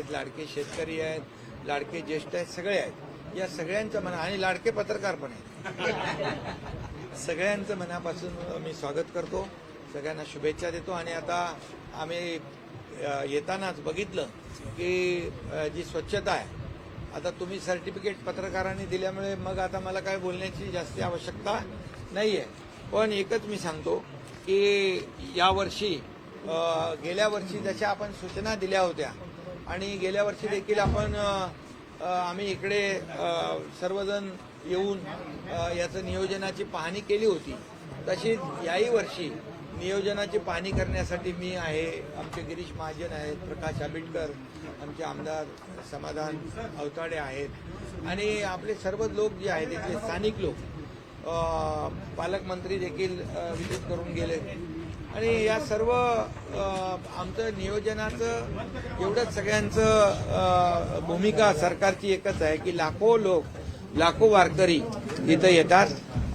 आहेत, लाडके शेतकरी आहेत, लाडके ज्येष्ठ आहेत, सगळे आहेत. या सगळ्यांचं मना आणि लाडके पत्रकार पण आहेत. सगळ्यांचं मनापासून मी स्वागत करतो, सगळ्यांना शुभेच्छा देतो. आणि आता आम्ही येतानाच बघितलं की जी स्वच्छता आहे, आता तुम्ही सर्टिफिकेट पत्रकारांनी दिल्यामुळे मग आता मला काय बोलण्याची जास्त आवश्यकता नाही आहे. पण एकच मी सांगतो की यावर्षी गेल्या वर्षी जशा आपण सूचना दिल्या होत्या आणि गेल्या वर्षी देखील आम्ही इकडे सर्वजण येऊन याचं नियोजनाची पाहणी केली होती, तशीच याही वर्षी नियोजनाची पाहणी करण्यासाठी मी आहे, आमचे गिरीश महाजन आहेत, प्रकाश आंबेडकर, आमचे आमदार समाधान अवताडे आहेत आणि आपले सर्व लोक जे आहेत इथले स्थानिक लोक, पालकमंत्री देखील विजिट करून गेले. आणि या सर्व आमचं नियोजनाचं एवढंच सगळ्यांचं भूमिका सरकारची एकच आहे की लाखो वारकरी इथं येतात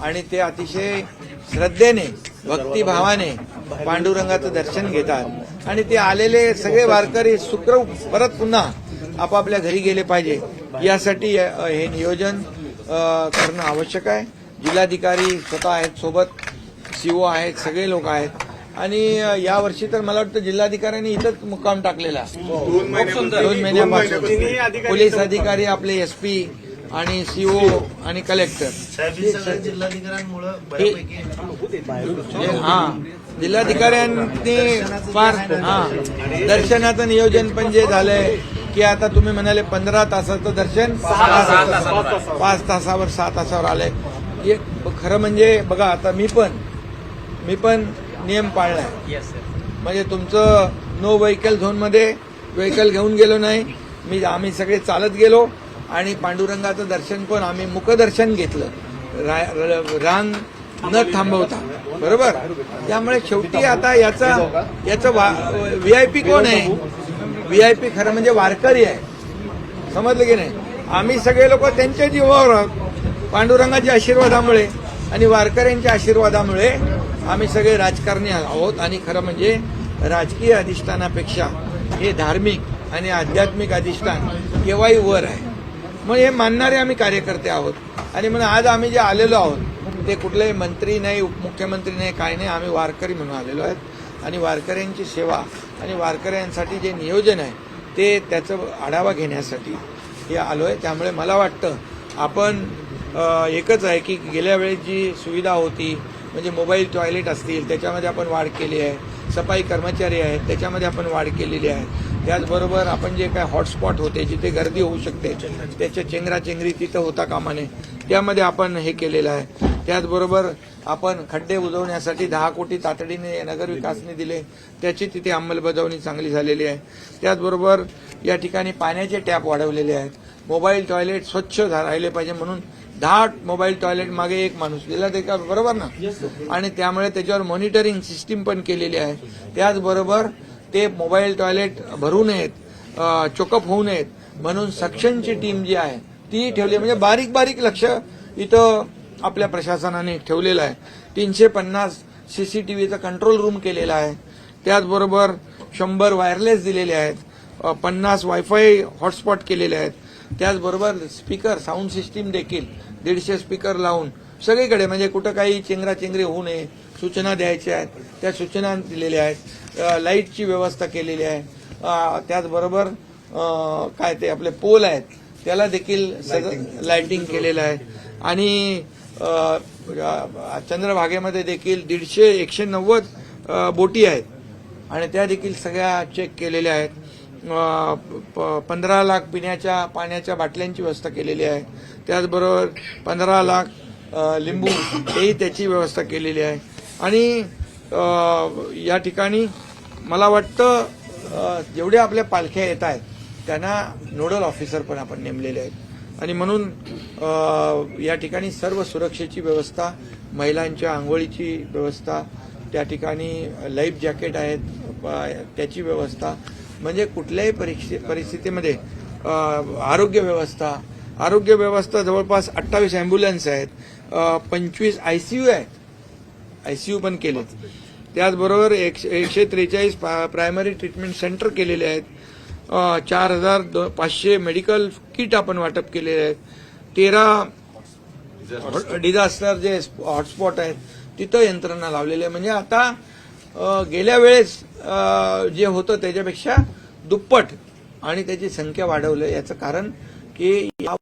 आणि ते अतिशय श्रद्धेने, भक्तिभावाने पांडुरंगाचं दर्शन घेतात आणि ते आलेले सगळे वारकरी सुखरूप परत पुन्हा आपापल्या घरी गेले पाहिजे, यासाठी हे नियोजन करणं आवश्यक आहे. जिल्हाधिकारी स्वतः आहेत, सोबत सीओ आहेत, सगळे लोक आहेत. आणि यावर्षी तर मला वाटतं जिल्हाधिकाऱ्यांनी इथंच मुक्काम टाकलेला 2 महिन्यापासून. पोलीस अधिकारी, आपले एसपी आणि सीओ आणि कलेक्टर जिल्हाधिकाऱ्यांनी फार दर्शनाचं नियोजन पण जे झालंय की आता तुम्ही म्हणाले 15 तासाचं दर्शन 5 तासावर 6 तासावर आलंय. खरं म्हणजे बघा, आता मी पण नियम पाळलाय. म्हणजे तुमचं नो व्हेकल झोनमध्ये व्हेकल घेऊन गेलो नाही, आम्ही सगळे चालत गेलो आणि पांडुरंगाचं दर्शन पण आम्ही मुखदर्शन घेतलं, रांग न थांबवता, बरोबर. त्यामुळे शेवटी आता याचं व्हीआयपी कोण आहे? व्हीआयपी खरं म्हणजे वारकरी आहे, समजलं की नाही. आम्ही सगळे लोक त्यांच्या जीवावर आहोत, पांडुरंगाच्या आशीर्वादामुळे आणि वारकऱ्यांच्या आशीर्वादामुळे आम्ही सगळे राजकारणी आहोत. आणि खरं म्हणजे राजकीय अधिष्ठानापेक्षा हे धार्मिक आणि आध्यात्मिक अधिष्ठान केव्हाही वर आहे. मग हे मानणारे आम्ही कार्यकर्ते आहोत. आणि म्हणून आज आम्ही जे आलेलो आहोत ते कुठलेही मंत्री नाही, उपमुख्यमंत्री नाही, काय नाही, आम्ही वारकरी म्हणून आलेलो आहेत. आणि वारकऱ्यांची सेवा आणि वारकऱ्यांसाठी जे नियोजन आहे ते त्याचं आढावा घेण्यासाठी हे आलो आहे. त्यामुळे मला वाटतं आपण एकच आहे की गेल्या वेळेस जी सुविधा होती, म्हणजे मोबाईल टॉयलेट असतील त्याच्यामध्ये आपण वाढ केली आहे, सफाई कर्मचारी आहेत त्याच्यामध्ये आपण वाढ केलेली आहे. त्याचबरोबर आपण जे काय हॉटस्पॉट होते जिथे गर्दी होऊ शकते त्याच्या चेंगराचेंगरी तिथं होता कामा नये, त्यामध्ये आपण हे केलेलं आहे. त्याचबरोबर आपण खड्डे बुजवण्यासाठी 10 कोटी तातडीने नगरविकासने दिले, त्याची तिथे अंमलबजावणी चांगली झालेली आहे. त्याचबरोबर या ठिकाणी पाण्याचे टॅप वाढवलेले आहेत. मोबाईल टॉयलेट स्वच्छ राहिले पाहिजे म्हणून 10 मोबाईल टॉयलेट मागे 1 माणूस दिला, ते का बरोबर ना. आणि त्यामुळे त्याच्यावर मॉनिटरिंग सिस्टीम पण केलेली आहे. त्याचबरोबर ते मोबाईल टॉयलेट भरू नयेत, चोकअप होऊ नयेत म्हणून सक्शनची टीम जी आहे ती ठेवली. म्हणजे बारीक बारीक लक्ष इथं आपल्या प्रशासनाने ठेवलेलं आहे. 350 CCTVचा कंट्रोल रूम केलेला आहे. त्याचबरोबर 100 वायरलेस दिलेले आहेत, 50 वायफाय हॉटस्पॉट केलेले आहेत. त्याचबरोबर स्पीकर साऊंड सिस्टीम देखील 150 स्पीकर लावून सगळीकडे, म्हणजे कुठं काही चेंगराचेंगरी होऊ नये, सूचना द्यायच्या आहेत त्या सूचना दिलेल्या आहेत. लाईटची व्यवस्था केलेली आहे. त्याचबरोबर काय ते आपले पोल आहेत त्याला देखील लाइटिंग केलेलं आहे. आणि चंद्रभागेमध्ये देखील 190 बोटी आहेत आणि त्या देखील सगळ्या चेक केलेल्या आहेत. 15 लाख पिण्याच्या पाण्याच्या बाटल्यांची व्यवस्था केलेली आहे. त्याचबरोबर 15 लाख लिंबू हेही त्याची व्यवस्था केलेली आहे. आणि या ठिकाणी मला वाटतं जेवढ्या आपल्या पालख्या येत आहेत त्यांना नोडल ऑफिसर पण आपण नेमलेले आहेत. आणि म्हणून या ठिकाणी सर्व सुरक्षेची व्यवस्था, महिलांच्या आंघोळीची व्यवस्था, त्या ठिकाणी लाईफ जॅकेट आहेत त्याची व्यवस्था, म्हणजे कुठल्याही परिस्थितीमध्ये आरोग्य व्यवस्था जवळपास 28 अँब्युलन्स आहेत, 25 ICU आहेत, ICU पण केलेत. त्याचबरोबर 143 प्रायमरी ट्रीटमेंट सेंटर केलेले आहेत. 4,500 मेडिकल किट आपण वाटप केलेले आहेत. 13 डिझास्टर जे हॉटस्पॉट आहेत तिथं यंत्रणा लावलेली आहे. म्हणजे आता गेल्या वेळेस जे होतं त्याच्यापेक्षा दुप्पट आणि त्याची संख्या वाढवली. याचं कारण की या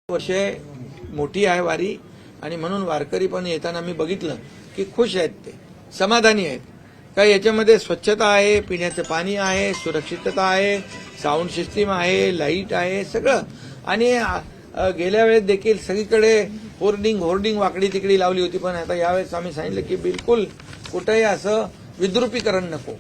वर्षे मोठी आहे वारी आणि म्हणून वारकरी पण येताना मी बघितलं की खुश आहेत, ते समाधानी आहेत. काय याच्यामध्ये स्वच्छता आहे, पिण्याचं पाणी आहे, सुरक्षितता आहे, साऊंड सिस्टीम आहे, लाईट आहे, सगळं. आणि गेल्या वेळेस देखील सगळीकडे होर्डिंग वाकडी तिकडी लावली होती, पण आता यावेळेस आम्ही सांगितलं की बिलकुल कुठेही असं विद्रुपीकरण नको.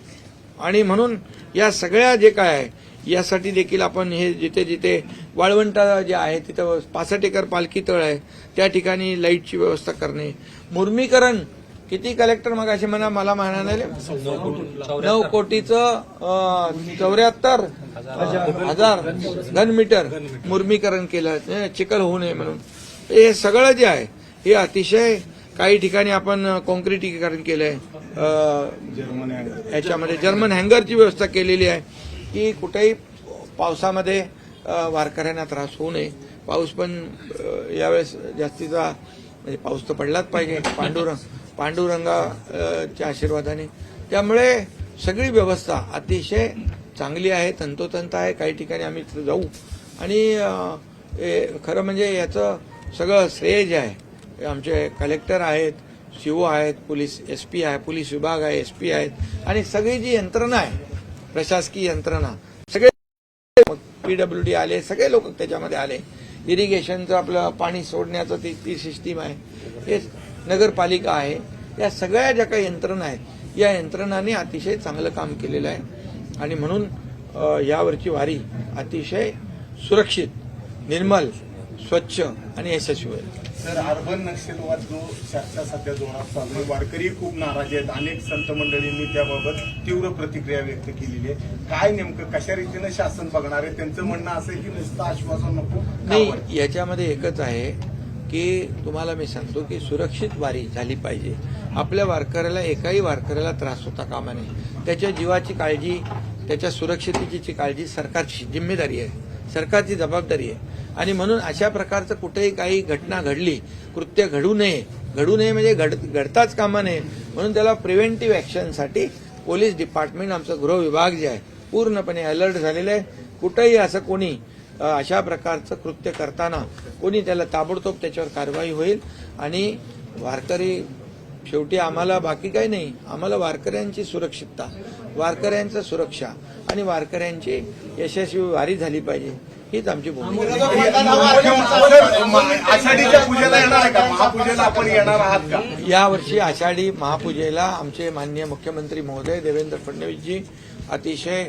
आणि म्हणून या सगळ्या जे काय आहे यासाठी देखील आपण हे जिथे जिथे वाळवंट जे आहे तिथं 65 एकर पालखी तळ आहे त्या ठिकाणी लाईटची व्यवस्था करणे. मुर्मीकरण किती कलेक्टर मग असे मला म्हणाले 9 कोटीचं 74,000 घनमीटर मुर्मीकरण केलं, चिखल होऊ नये म्हणून. हे सगळं जे आहे हे अतिशय काही ठिकाणी आपण कॉन्क्रिटीकरण केलंय. याच्यामध्ये जर्मन हँगरची व्यवस्था केलेली आहे की कुठेही पावसामध्ये वारकऱ्यांना त्रास होऊ नये. पाऊस पण यावेळेस जास्तीचा म्हणजे पाऊस तर पडलाच पाहिजे पांडुरंगाच्या आशीर्वादाने. त्यामुळे सगळी व्यवस्था अतिशय चांगली आहे, तंतोतंत आहे. काही ठिकाणी आम्ही जाऊ आणि खरं म्हणजे याचं सगळं श्रेय जे आहे आमचे कलेक्टर आहेत, सीओ आहेत, पोलीस एसपी आहे, पोलीस विभाग आहे, एसपी आहेत आणि सगळी जी यंत्रणा आहे प्रशासकीय यंत्रणा सगळे पीडब्ल्यूडी आले, सगळे लोक त्याच्यामध्ये आले. इरिगेशनचं आपलं पाणी सोडण्याचं ती सिस्टीम आहे, हे नगरपालिका आहे. या सगळ्या ज्या काही यंत्रणा आहेत या यंत्रणांनी अतिशय चांगलं काम केलेलं आहे आणि म्हणून यावरची वारी अतिशय सुरक्षित, निर्मल, स्वच्छ आणि यशस्वी होईल. सर, अर्बन नक्षलवाद जो चर्चा सध्या जोरात चालू आहे, वारकरी खूप नाराज आहेत. अनेक संत मंडळींनी त्याबाबत तीव्र प्रतिक्रिया व्यक्त केलेली आहे. काय नेमकं कशा रीतीनं शासन बघणार आहे? त्यांचं म्हणणं असं आहे की नुसतं आश्वासन नको. नाही, याच्यामध्ये एकच आहे की तुम्हाला मी सांगतो की सुरक्षित वारी झाली पाहिजे. आपल्या वारकऱ्याला एकाही वारकऱ्याला त्रास होता कामा नये. त्याच्या जीवाची काळजी, त्याच्या सुरक्षिततेची काळजी सरकारची जिम्मेदारी आहे, सरकारची जबाबदारी आहे. आणि म्हणून अशा प्रकारचं कुठेही काही घटना घडली, कृत्य घडू नये म्हणजे घडताच कामा नये म्हणून त्याला प्रिव्हेंटिव्ह ॲक्शनसाठी पोलीस डिपार्टमेंट, आमचं गृह विभाग जे आहे पूर्णपणे अलर्ट झालेलं आहे. कुठेही असं कोणी अशा प्रकारचं कृत्य करताना कोणी त्याला ताबडतोब त्याच्यावर कारवाई होईल. आणि वारकरी शेवटी आम्हाला बाकी काही नाही, आम्हाला वारकऱ्यांची सुरक्षितता, वारकऱ्यांचं सुरक्षा आणि वारकऱ्यांची यशस्वी वारी झाली पाहिजे, हीच आमची भूमिका. आषाढीच्या पूजेला येणार आहे का? महापूजेला आपण येणार आहात का? यावर्षी आषाढी महापूजेला आमचे माननीय मुख्यमंत्री महोदय देवेंद्र फडणवीसजी अतिशय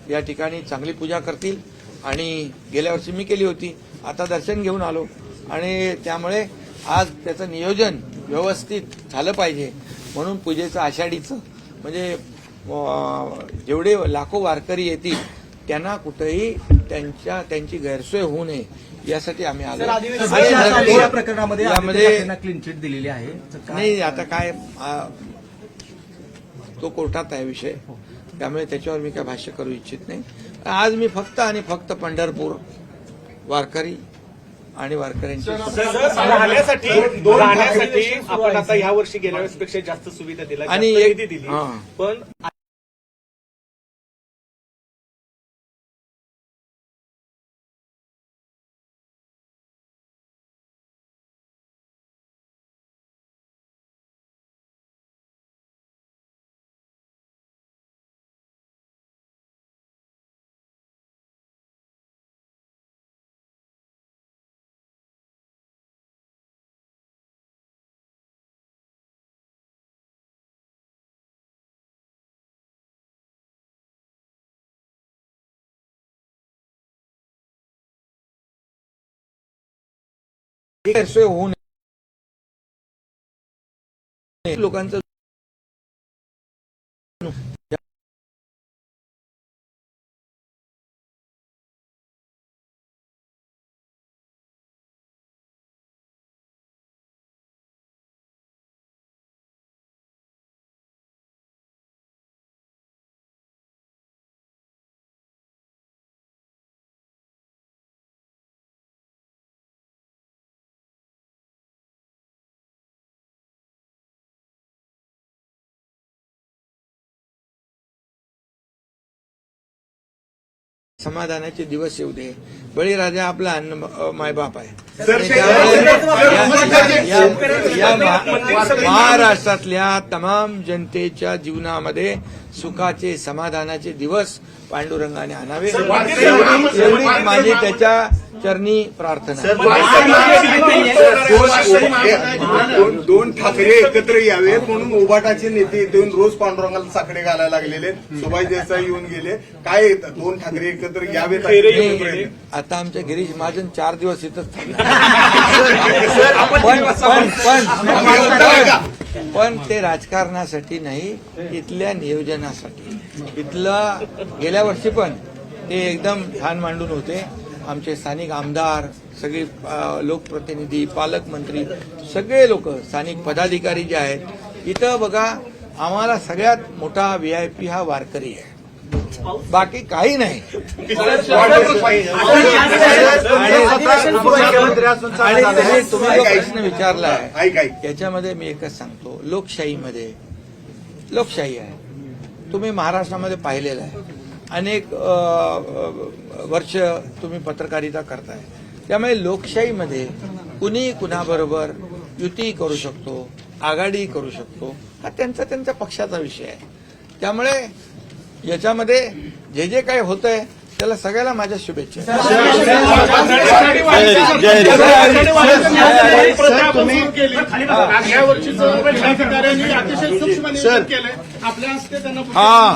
या ठिकाणी चांगली पूजा करतील. आणि गेल्या वर्षी मी केली होती, आता दर्शन घेऊन आलो आणि त्यामुळे आज त्याचं नियोजन व्यवस्थित झालं पाहिजे म्हणून पूजेचं आषाढीचं म्हणजे जेवढे लाखो वारकरी येतील त्यांना कुठेही त्यांची गैरसोय होऊ नये यासाठी आम्ही आलो. या प्रकरणामध्ये क्लीन चिट दिलेली आहे. नाही, आता काय तो कोर्टात आहे विषय, त्यामुळे त्याच्यावर मी काय भाष्य करू इच्छित नाही. आज मी फक्त आणि फक्त पंढरपूर, वारकरी आणि वारकऱ्यांची राहण्यासाठी आपण आता ह्या वर्षी गेल्या वेळेसपेक्षा जास्त सुविधा दिल्या आणि दिली, पण गैरसोय होऊ नये लोकांचं समाधानाचे दिवस येऊ दे. बळीराजा आपला मायबाप आहे. सर, महाराष्ट्रातल्या तमाम जनतेच्या जीवनामध्ये सुखाचे समाधानाचे दिवस पांडुरंगाने आणावे एवढीच माझी त्याच्या चरणी प्रार्थना आहे. दोन ठाकरे एकत्र यावे म्हणून उभाटाचे नेते येऊन रोज पांडुरंगाला साकडे घालायला लागलेले. सुभाष देसाई येऊन गेले. काय दोन ठाकरे एकत्र यावेत? आता आमच्या गिरीश महाजन 4 दिवस इथंच थांबले. पण ते राजकारणासाठी नाही, इथल्या नियोजनासाठी. इथलं गेल्या वर्षी पण ते एकदम छान मांडून होते. आमचे स्थानिक आमदार, सगळे लोकप्रतिनिधी, पालकमंत्री, सगळे लोक, स्थानिक पदाधिकारी जे आहेत. इथं बघा, आम्हाला सगळ्यात मोठा VIP हा वारकरी आहे, बाकी काही नाही. आणि तुम्ही जो प्रश्न विचारलाय याच्यामध्ये मी एकच सांगतो, लोकशाही आहे. तुम्ही महाराष्ट्रामध्ये पाहिलेलं आहे, अनेक वर्ष तुम्ही पत्रकारिता करताय. त्यामुळे लोकशाहीमध्ये कुणी कुणाबरोबर युती करू शकतो, आघाडी करू शकतो, हा त्यांचा पक्षाचा विषय आहे. त्यामुळे याच्यामध्ये जे जे काही होतंय त्याला सगळ्याला माझ्या शुभेच्छा. आपल्या हस्ते त्यांना हा